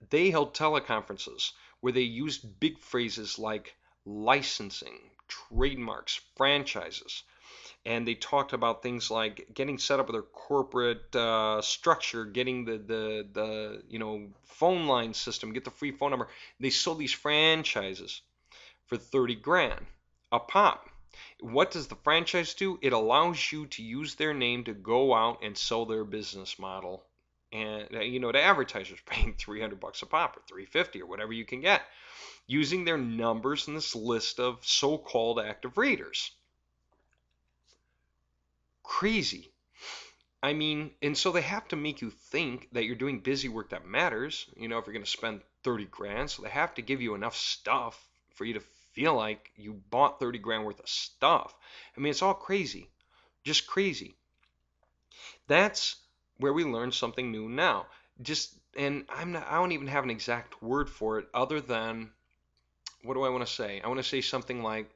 they held teleconferences where they used big phrases like licensing, trademarks, franchises, and they talked about things like getting set up with their corporate structure, getting the phone line system, get the free phone number. They sold these franchises for 30 grand a pop. What does the franchise do? It allows you to use their name to go out and sell their business model. And the advertisers paying 300 bucks a pop or 350 or whatever you can get, using their numbers in this list of so-called active readers. Crazy. I mean, and so they have to make you think that you're doing busy work that matters, if you're going to spend 30 grand. So they have to give you enough stuff for you to feel like you bought 30 grand worth of stuff. I mean, it's all crazy, just crazy. That's where we learn something new now. And I don't even have an exact word for it other than, what do I want to say? I want to say something like,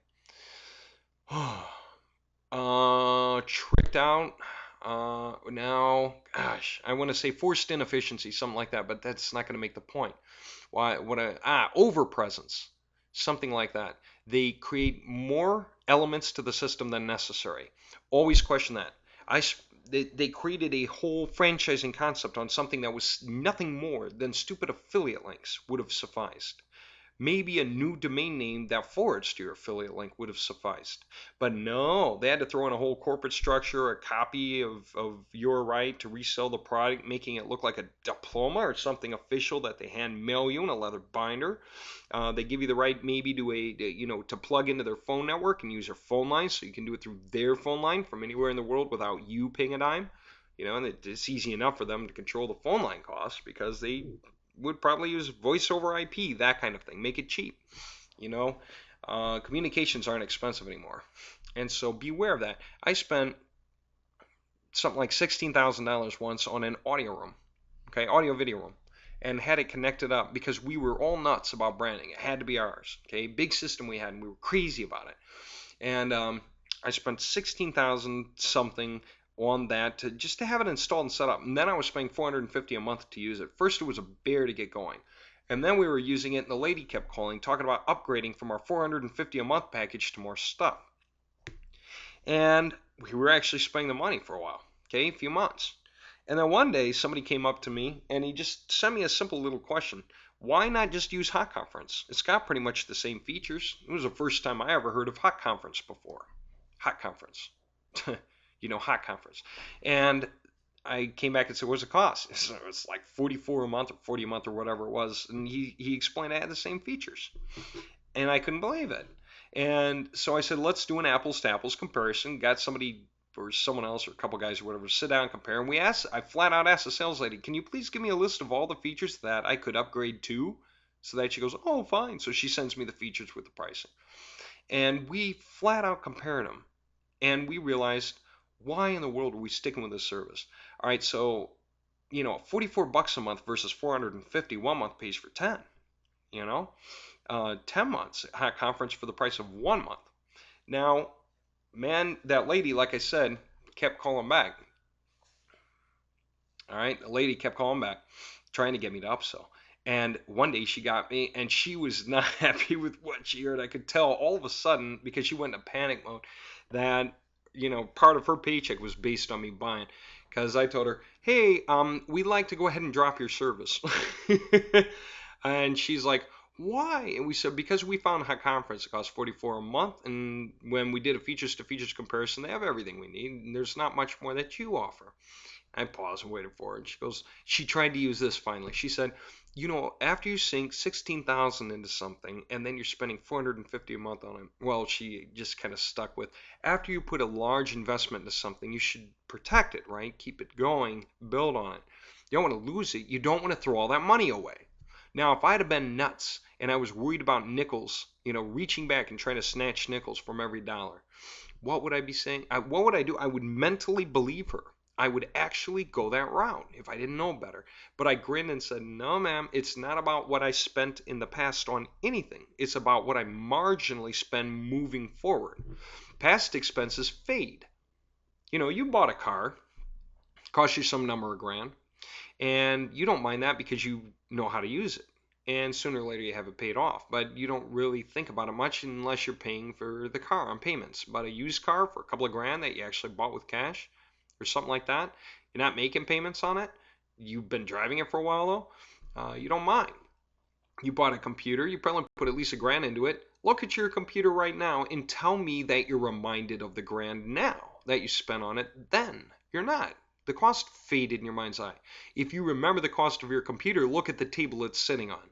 tricked out. Now, gosh, I want to say forced inefficiency, something like that, but that's not going to make the point. Why? Overpresence, something like that. They create more elements to the system than necessary. Always question that. They created a whole franchising concept on something that was nothing more than stupid affiliate links would have sufficed. Maybe a new domain name that forwards to your affiliate link would have sufficed. But no, they had to throw in a whole corporate structure, a copy of your right to resell the product, making it look like a diploma or something official that they hand mail you in a leather binder. They give you the right maybe to plug into their phone network and use their phone line, so you can do it through their phone line from anywhere in the world without you paying a dime. And it's easy enough for them to control the phone line costs because they would probably use voice over IP, that kind of thing. Make it cheap. Communications aren't expensive anymore. And so beware of that. I spent something like $16,000 once on an audio room, okay, audio video room, and had it connected up because we were all nuts about branding. It had to be ours, okay, big system we had, and we were crazy about it. And I spent 16,000 something on that just to have it installed and set up. And then I was paying $450 a month to use it. First, it was a bear to get going. And then we were using it, and the lady kept calling, talking about upgrading from our $450 a month package to more stuff. And we were actually spending the money for a while, okay, a few months. And then one day, somebody came up to me, and he just sent me a simple little question. Why not just use Hot Conference? It's got pretty much the same features. It was the first time I ever heard of Hot Conference before. Hot Conference. Hot Conference. And I came back and said, what's the cost? It's like $44 a month or $40 a month or whatever it was. And he explained I had the same features. And I couldn't believe it. And so I said, let's do an apples to apples comparison. Got somebody or someone else or a couple guys or whatever to sit down and compare. And I flat out asked the sales lady, can you please give me a list of all the features that I could upgrade to? So that she goes, oh, fine. So she sends me the features with the pricing. And we flat out compared them. And we realized, why in the world are we sticking with this service? All right, so 44 bucks a month versus 450 one month pays for 10. 10 months Hot Conference for the price of 1 month. Now, man, that lady, like I said, kept calling back. All right, the lady kept calling back, trying to get me to upsell. And one day she got me, and she was not happy with what she heard. I could tell all of a sudden, because she went into panic mode, that part of her paycheck was based on me buying. Because I told her, hey, we'd like to go ahead and drop your service. And she's like, why? And we said, because we found Hot Conference. It costs $44 a month. And when we did a features to features comparison, they have everything we need. And there's not much more that you offer. I paused and waited for her. And she tried to use this finally. She said, after you sink 16,000 into something and then you're spending 450 a month on it, well, she just kind of stuck with, after you put a large investment into something, you should protect it, right? Keep it going, build on it. You don't want to lose it. You don't want to throw all that money away. Now, if I'd have been nuts and I was worried about nickels, reaching back and trying to snatch nickels from every dollar, what would I be saying? What would I do? I would mentally believe her. I would actually go that route if I didn't know better. But I grinned and said, no, ma'am, it's not about what I spent in the past on anything. It's about what I marginally spend moving forward. Past expenses fade. You bought a car, cost you some number of grand, And you don't mind that because you know how to use it. And sooner or later you have it paid off. But you don't really think about it much unless you're paying for the car on payments. But a used car for a couple of grand that you actually bought with cash or something like that, you're not making payments on it. You've been driving it for a while though. You don't mind. You bought a computer, you probably put at least a grand into it. Look at your computer right now and tell me that you're reminded of the grand now that you spent on it then. You're not. The cost faded in your mind's eye. If you remember the cost of your computer, look at the table it's sitting on.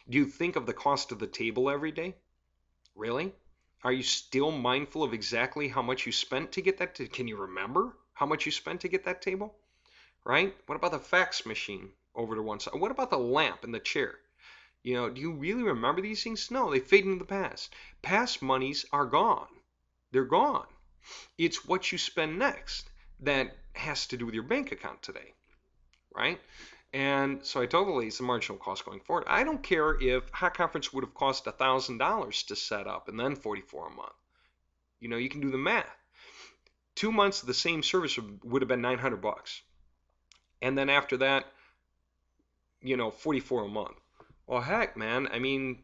Do you think of the cost of the table every day? Really? Are you still mindful of exactly how much you spent to get that? Can you remember how much you spent to get that table? Right? What about the fax machine over to one side? What about the lamp and the chair? Do you really remember these things? No, they fade into the past. Past monies are gone. They're gone. It's what you spend next that has to do with your bank account today, right? And so I told the ladies the marginal cost going forward. I don't care if Hot Conference would have cost $1,000 to set up and then $44 a month. You can do the math. 2 months of the same service would have been $900. And then after that, $44 a month. Well, heck, man. I mean,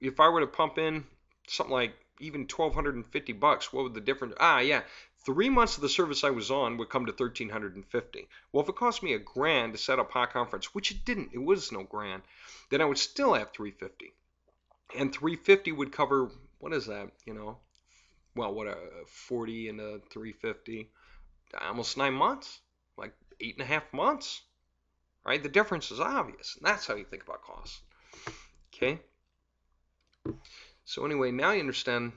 if I were to pump in something like even $1,250, what would the difference? Yeah, 3 months of the service I was on would come to $1,350. Well, if it cost me a grand to set up Hot Conference, which it didn't, it was no grand, then I would still have $350, and $350 would cover, what is that? Well, what a 40 and a $350, almost 9 months, like 8.5 months. Right? The difference is obvious, and that's how you think about costs. Okay? So anyway, now you understand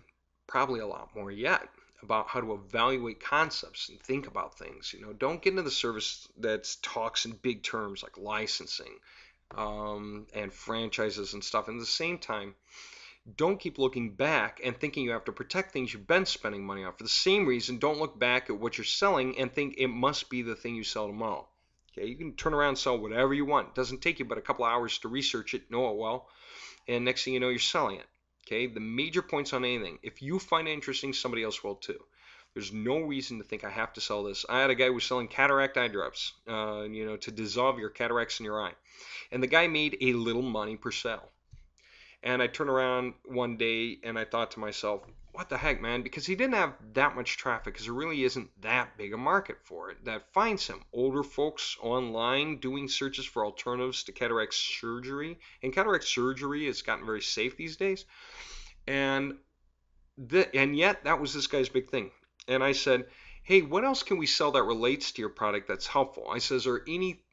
probably a lot more yet about how to evaluate concepts and think about things. Don't get into the service that talks in big terms like licensing and franchises and stuff. And at the same time, don't keep looking back and thinking you have to protect things you've been spending money on. For the same reason, don't look back at what you're selling and think it must be the thing you sell tomorrow. Okay, you can turn around and sell whatever you want. It doesn't take you but a couple hours to research it, know it well, and next thing you know, you're selling it. Okay, the major points on anything, if you find it interesting, somebody else will too. There's no reason to think I have to sell this. I had a guy who was selling cataract eye drops, to dissolve your cataracts in your eye. And the guy made a little money per sale. And I turned around one day and I thought to myself, what the heck, man? Because he didn't have that much traffic, because there really isn't that big a market for it that finds him. Older folks online doing searches for alternatives to cataract surgery. And cataract surgery has gotten very safe these days. And yet that was this guy's big thing. And I said, hey, what else can we sell that relates to your product that's helpful? I says, are any,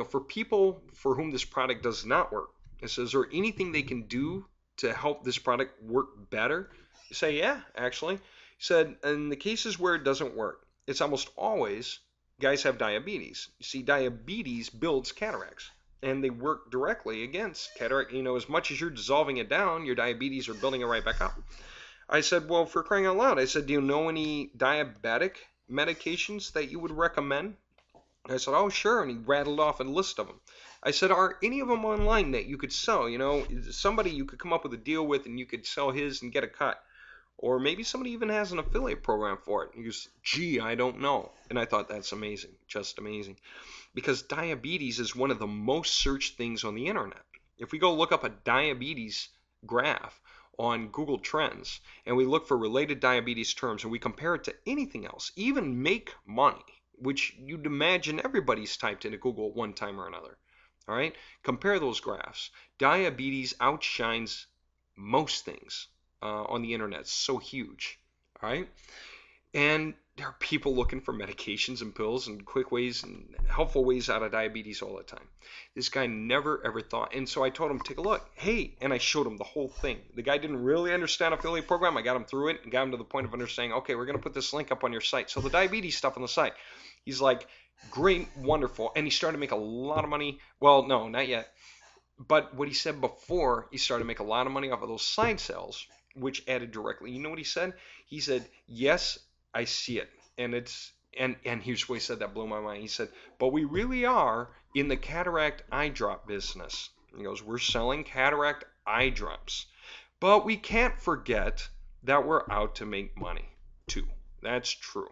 for people for whom this product does not work, I says, is there anything they can do to help this product work better? You say, yeah, actually. He said, in the cases where it doesn't work, it's almost always guys have diabetes. You see, diabetes builds cataracts, and they work directly against cataract. As much as you're dissolving it down, your diabetes are building it right back up. I said, well, for crying out loud, I said, do you know any diabetic medications that you would recommend? I said, oh, sure. And he rattled off a list of them. I said, are any of them online that you could sell? Somebody you could come up with a deal with and you could sell his and get a cut. Or maybe somebody even has an affiliate program for it. He goes, gee, I don't know. And I thought, that's amazing, just amazing. Because diabetes is one of the most searched things on the internet. If we go look up a diabetes graph on Google Trends and we look for related diabetes terms and we compare it to anything else, even make money, which you'd imagine everybody's typed into Google at one time or another. All right, compare those graphs. Diabetes outshines most things on the internet. It's so huge. All right, and there are people looking for medications and pills and quick ways and helpful ways out of diabetes all the time. This guy never ever thought, and so I told him, take a look. Hey, and I showed him the whole thing. The guy didn't really understand affiliate program. I got him through it and got him to the point of understanding, okay, we're going to put this link up on your site. So the diabetes stuff on the site. He's like, great, wonderful. And he started to make a lot of money. Well, no, not yet. But what he said before, he started to make a lot of money off of those side sales, which added directly. You know what he said? He said, yes, I see it. And here's what he said that blew my mind. He said, but we really are in the cataract eye drop business. He goes, we're selling cataract eye drops. But we can't forget that we're out to make money too. That's true.